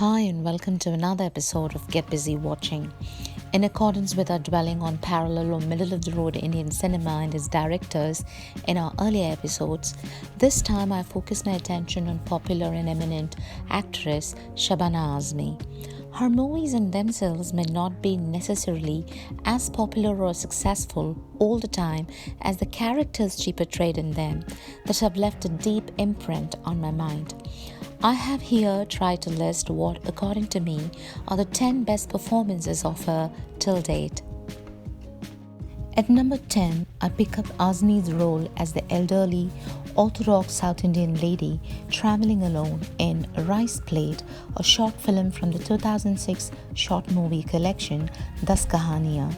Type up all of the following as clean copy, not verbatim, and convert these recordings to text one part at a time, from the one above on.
Hi, and welcome to another episode of Get Busy Watching. In accordance with our dwelling on parallel or middle of the road Indian cinema and its directors in our earlier episodes, this time I focus my attention on popular and eminent actress Shabana Azmi. Her movies in themselves may not be necessarily as popular or successful all the time as the characters she portrayed in them that have left a deep imprint on my mind. I have here tried to list what, according to me, are the 10 best performances of her till date. At number 10, I pick up Azmi's role as the elderly, orthodox South Indian lady traveling alone in Rice Plate, a short film from the 2006 short movie collection Das Kahaniyan.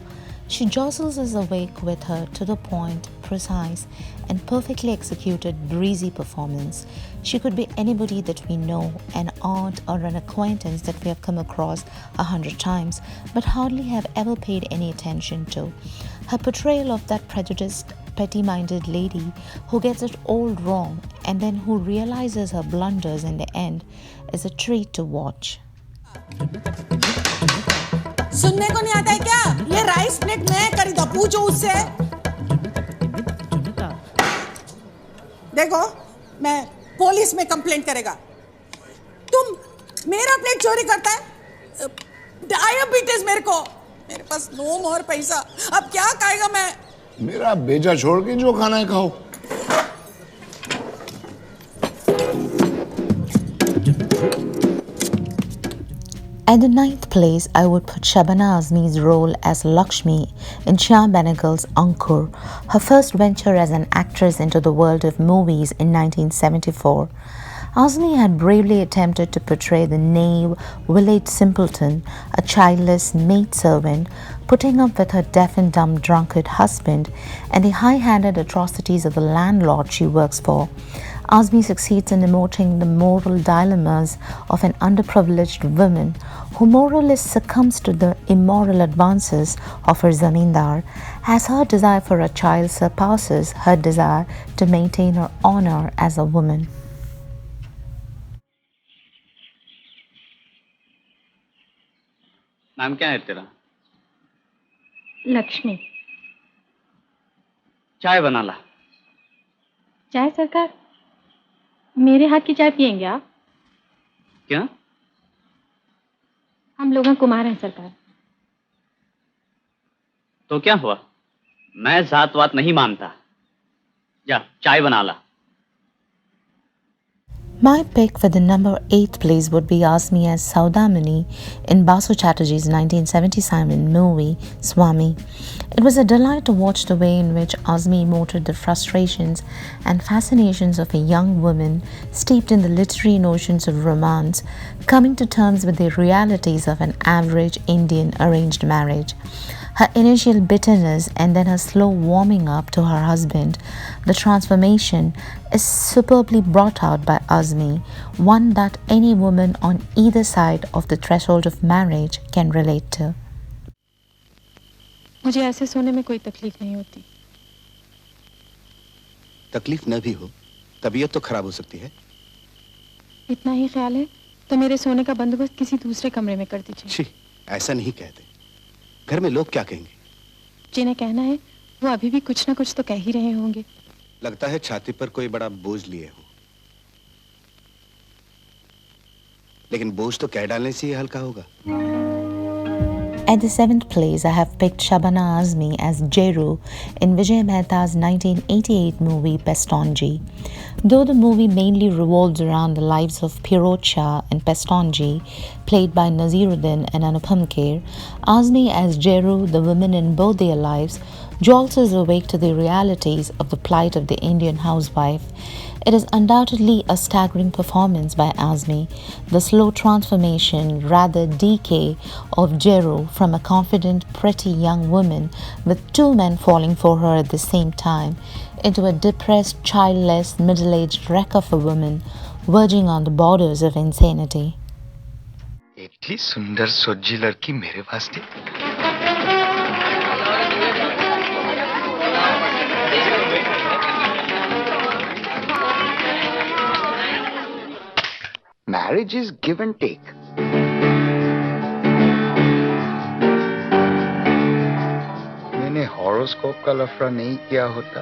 She jostles us awake with her to the point, precise, and perfectly executed breezy performance. She could be anybody that we know, an aunt or an acquaintance that we have come across 100 times, but hardly have ever paid any attention to. Her portrayal of that prejudiced, petty-minded lady who gets it all wrong and then who realizes her blunders in the end is a treat to watch. सुनने को नहीं आता है क्या? ये rice plate मैं खरीदा, पूछो उससे। देखो, मैं पुलिस में कंप्लेंट करेगा। तुम मेरा प्लेट चोरी करता है? डायबिटीज मेरे को। मेरे पास नो मोर पैसा। अब क्या खाएगा मैं? मेरा बेजा छोड़ के जो खाना है खाओ। At the ninth place, I would put Shabana Azmi's role as Lakshmi in Shyam Benegal's Ankur, her first venture as an actress into the world of movies in 1974. Azmi had bravely attempted to portray the knave, village simpleton, a childless maidservant, putting up with her deaf and dumb drunkard husband and the high-handed atrocities of the landlord she works for. Azmi succeeds in emoting the moral dilemmas of an underprivileged woman who more or less succumbs to the immoral advances of her zamindar, as her desire for a child surpasses her desire to maintain her honor as a woman. नाम क्या है तेरा? लक्ष्मी। चाय बना ला। चाय सरकार? मेरे हाथ की चाय पियेंगे आप? क्यों? हम लोग कुमार हैं सरकार। तो क्या हुआ? मैं जात वात नहीं मानता। जा चाय बना ला। My pick for the number 8 place would be Azmi as Saudamani in Basu Chatterjee's 1977 movie Swami. It was a delight to watch the way in which Azmi emoted the frustrations and fascinations of a young woman steeped in the literary notions of romance, coming to terms with the realities of an average Indian arranged marriage. Her initial bitterness and then her slow warming up to her husband, the transformation is superbly brought out by Azmi, one that any woman on either side of the threshold of marriage can relate to. मुझे ऐसे सोने में कोई तकलीफ नहीं होती। तकलीफ न भी हो, तबीयत तो खराब हो सकती है। इतना ही ख्याल है तो मेरे सोने का बंदोबस्त किसी दूसरे कमरे में कर दीजिए। छी, ऐसा नहीं कहते। घर में लोग क्या कहेंगे? जिन्हें कहना है वो अभी भी कुछ ना कुछ तो कह ही रहे होंगे। लगता है छाती पर कोई बड़ा बोझ लिए हो, लेकिन बोझ तो कह डालने से ही हल्का होगा। At the 7th place, I have picked Shabana Azmi as Jeru in Vijay Mehta's 1988 movie Pastanji. Though the movie mainly revolves around the lives of Pirot Shah and Pastanji, played by Naziruddin and Anupam Kher, Azmi as Jeru, the women in both their lives, jolts us awake to the realities of the plight of the Indian housewife. It is undoubtedly a staggering performance by Azmi, the slow transformation, rather decay, of Jeru from a confident, pretty young woman with two men falling for her at the same time into a depressed, childless, middle-aged wreck of a woman verging on the borders of insanity. इतनी सुंदर सोजी लड़की मेरे वास्ते। Marriage is give and take. Horoscope का लफड़ा नहीं किया होता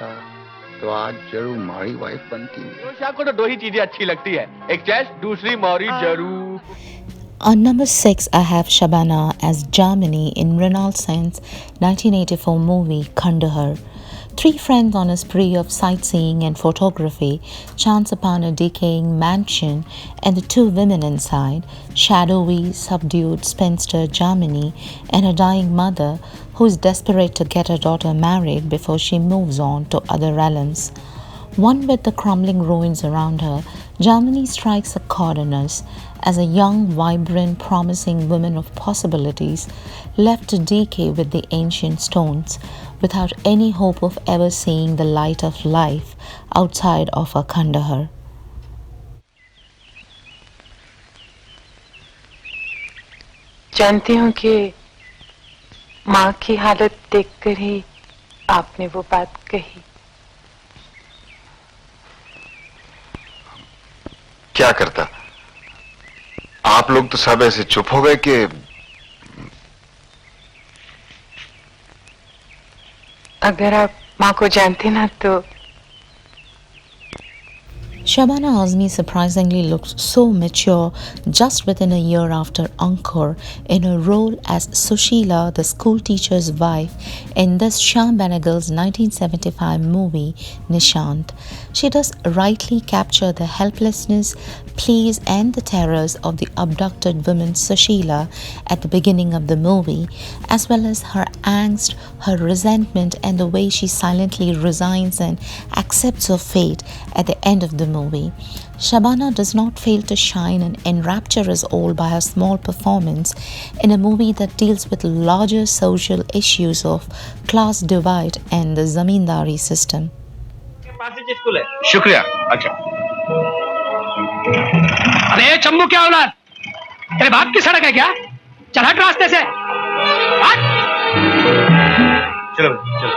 तो आज जरूर मारी वाइफ बनती। शाह को तो दो ही चीजें अच्छी लगती है, एक चेस्ट, दूसरी मौरी जरूर। On number 6, I have Shabana as Jamini in Mrinal Sen's 1984 movie Kandahar. Three friends on a spree of sightseeing and photography chance upon a decaying mansion and the two women inside, shadowy, subdued spinster Jamini and her dying mother who is desperate to get her daughter married before she moves on to other realms. One with the crumbling ruins around her, Jamini strikes a chord on us as a young, vibrant, promising woman of possibilities left to decay with the ancient stones without any hope of ever seeing the light of life outside of her Kandahar. जानती हूँ कि माँ की हालत देखकर ही आपने वो बात कही। क्या करता, आप लोग तो सब ऐसे चुप हो गए कि अगर आप माँ को जानते ना तो। Shabana Azmi surprisingly looks so mature just within a year after Ankur in her role as Sushila, the school teacher's wife, in this Shyam Benegal's 1975 movie Nishant. She does rightly capture the helplessness, pleas and the terrors of the abducted woman Sushila at the beginning of the movie, as well as her angst, her resentment and the way she silently resigns and accepts her fate at the end of the movie. Shabana does not fail to shine and enrapture us all by her small performance in a movie that deals with larger social issues of class divide and the zamindari system. शुक्रिया। अच्छा, अरे चम्बू क्या औलाद, तेरे बाप की सड़क है क्या? चल हट रास्ते से, हट। चलो चलो,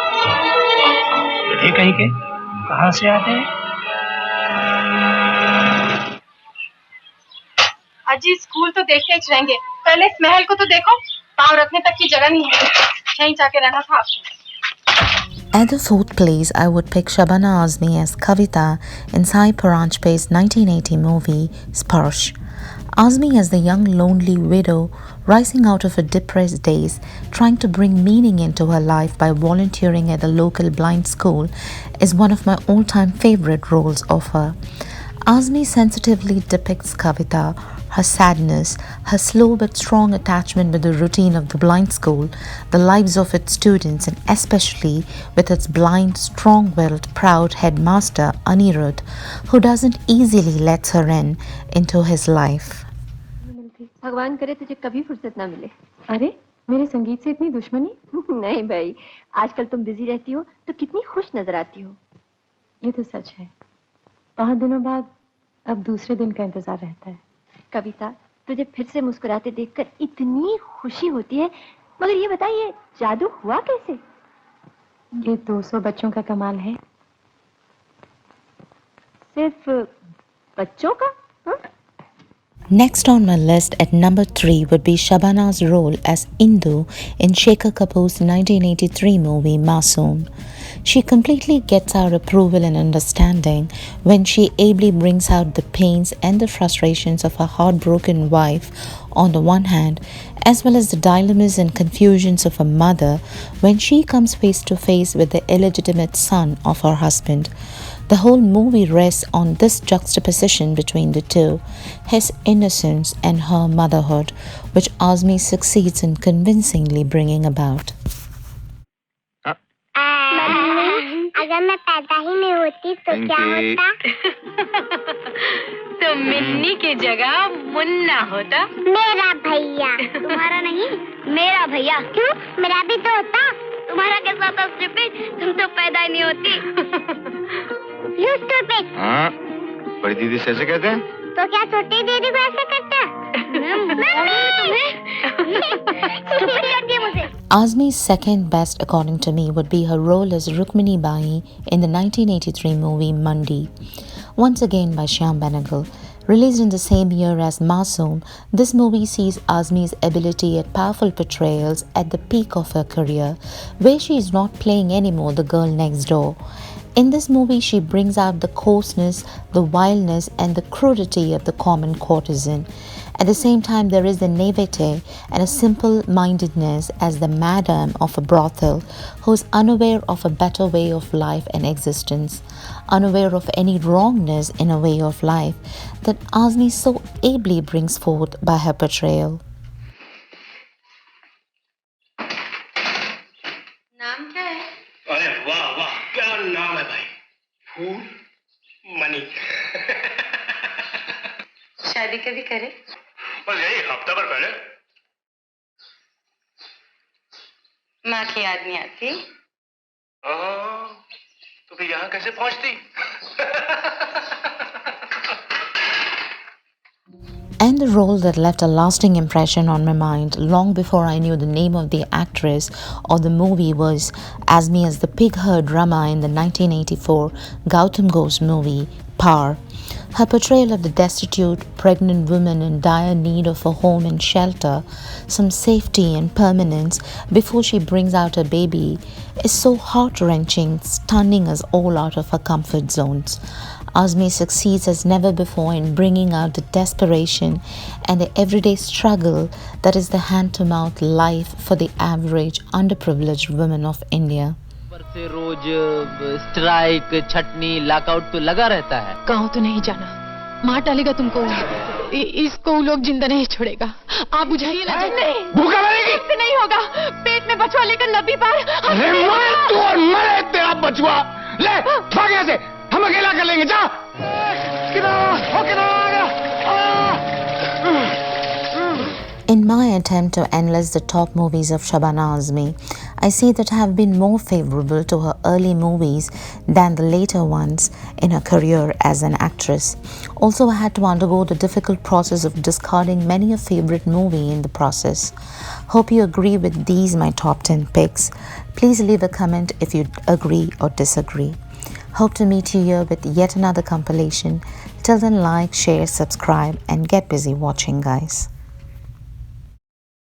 ये कहीं के कहाँ से आते हैं? अजी स्कूल तो देख के ही रहेंगे, पहले इस महल को तो देखो, पाँव रखने तक की जगह नहीं है, यहीं जाके रहना था आपको। At the fourth place, I would pick Shabana Azmi as Kavita in Sai Paranjpe's 1980 movie Sparsh. Azmi as the young lonely widow rising out of her depressed days, trying to bring meaning into her life by volunteering at the local blind school, is one of my all-time favorite roles of her. Azmi sensitively depicts Kavita, her sadness, her slow but strong attachment with the routine of the blind school, the lives of its students, and especially with its blind, strong-willed, proud headmaster Anirudh, who doesn't easily let her into his life. भगवान करे तुझे कभी फुर्सत ना मिले। अरे मेरे संगीत से इतनी दुश्मनी? नहीं भाई, आजकल तुम बिजी रहती हो तो कितनी खुश नजर आती हो। ये तो सच है, 5 दिनों बाद अब दूसरे दिन का इंतजार रहता है। कविता, तुझे फिर से मुस्कुराते देखकर इतनी खुशी होती है, मगर ये बताइए जादू हुआ कैसे? ये 200 बच्चों का कमाल है। सिर्फ बच्चों का? हाँ? Next on my list at number 3 would be Shabana's role as Indu in Shekhar Kapoor's 1983 movie Masoom. She completely gets our approval and understanding when she ably brings out the pains and the frustrations of her heartbroken wife on the one hand, as well as the dilemmas and confusions of a mother when she comes face to face with the illegitimate son of her husband. The whole movie rests on this juxtaposition between the two, his innocence and her motherhood, which Azmi succeeds in convincingly bringing about. अगर मैं पैदा ही नहीं होती तो क्या होता? तो मिन्नी की जगह मुन्ना होता। मेरा भैया। तुम्हारा नहीं, मेरा भैया। क्यों? मेरा भी तो होता। तुम्हारा कैसा होता स्टूपिड? तुम तो पैदा ही नहीं होती। You stupid। हाँ, बड़ी दीदी से ऐसे कहते हैं? तो क्या छोटी दीदी को ऐसे करता? Azmi's second best, according to me, would be her role as Rukmini Bai in the 1983 movie Mundi. Once again by Shyam Benegal, Released in the same year as Masoom, this movie sees Azmi's ability at powerful portrayals at the peak of her career, where she is not playing anymore the girl next door. In this movie, she brings out the coarseness, the wildness, and the crudity of the common courtesan. At the same time, there is the naivete and a simple-mindedness as the madam of a brothel who is unaware of a better way of life and existence, unaware of any wrongness in a way of life that Azmi so ably brings forth by her portrayal. नाम क्या है? अरे वाह वाह क्या नाम है भाई, फूल मनी। शादी कभी करे? बस यही हफ्ता भर पहले। माँ की याद नहीं आती? तो फिर यहाँ कैसे पहुँचती? And the role that left a lasting impression on my mind long before I knew the name of the actress or the movie was Azmi as the pig-herd Rama in the 1984 Gautam Ghosh movie, Par. Her portrayal of the destitute, pregnant woman in dire need of a home and shelter, some safety and permanence before she brings out her baby, is so heart-wrenching, stunning us all out of our comfort zones. Azmi succeeds as never before in bringing out the desperation and the everyday struggle that is the hand-to-mouth life for the average underprivileged woman of India. से रोज strike, छटनी, lockout तो लगा रहता है। गाँव तो नहीं जाना, मार डालेगा तुमको। इसको वो लोग जिंदा नहीं छोड़ेगा। आप बुझाइए ना। नहीं, भूखा मरेगी। इससे नहीं होगा। पेट में बचवा लेकर नदी पार। अरे मरे तू और मरे तेरा बचवा। ले भाग यहाँ से, हम अकेला कर लेंगे। जा In my attempt to analyze the top movies of Shabana Azmi, I see that have been more favorable to her early movies than the later ones in her career as an actress. Also, I had to undergo the difficult process of discarding many a favorite movie in the process. Hope you agree with these my top 10 picks. Please leave a comment if you agree or disagree. Hope to meet you here with yet another compilation. Till then, like, share, subscribe, and get busy watching, guys.